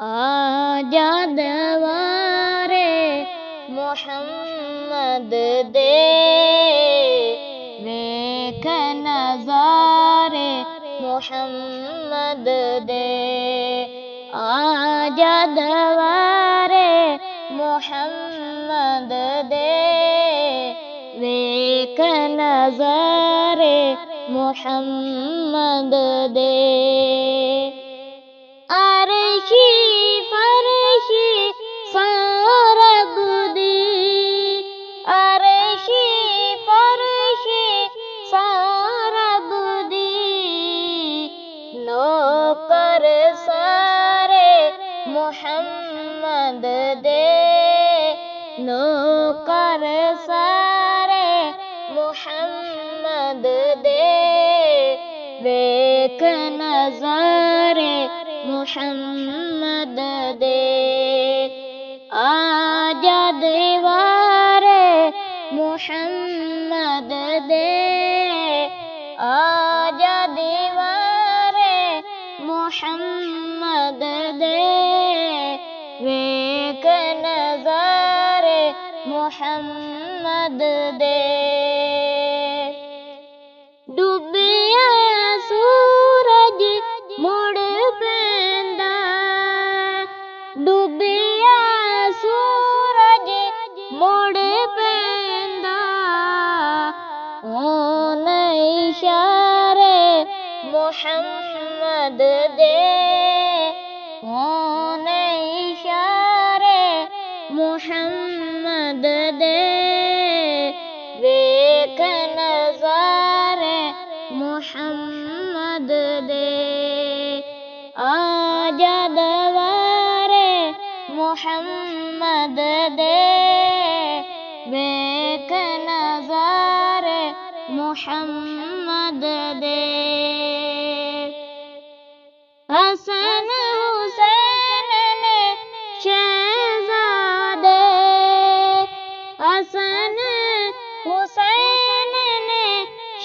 آجا دوارے محمد دے ویکھ نظارے محمد دے آجا دوارے محمد دے ویکھ نظارے محمد دے عرشی فرشی سارا بدی عرشی فرشی سارا بدی نوکر سارے محمد دے نوکر سارے محمد دے ویکھ نظارے محمد دے آجا دیوارے محمد دے آجا دیوارے محمد دے ویکھ نظارے محمد دے ڈوبیا سورج مڑ پیندا ڈوبیا سورج مڑ پیندا ہون اشارے محمد دے ہون اشارے محمد دے ویکھ نظارے محمد دے آجا دوارے محمد دے ویکھ نظارے محمد دے حسن حسین نے شہزادے حسن حسین نے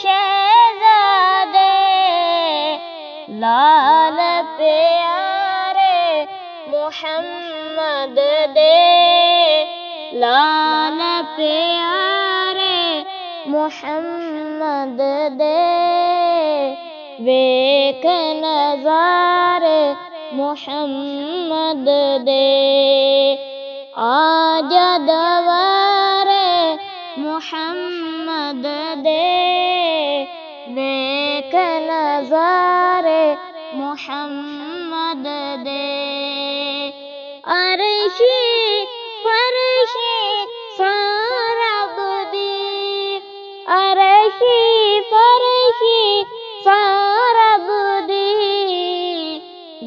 شہزادے لال پیارے محمد دے لال پیارے محمد دے ویکھ نظارے محمد دے آجا دوارے محمد دے ویکھ نظارے محمد دے عرشی فرشی سارا بدی عرشی فرشی سارا بدی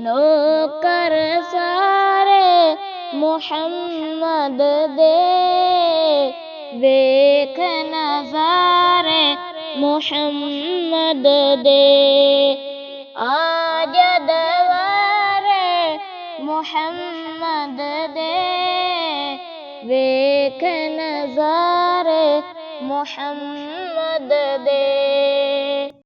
نوکر سارے محمد دے ویکھ نظارے محمد دے آجا دوارے محمد دے ویکھ نظارے محمد دے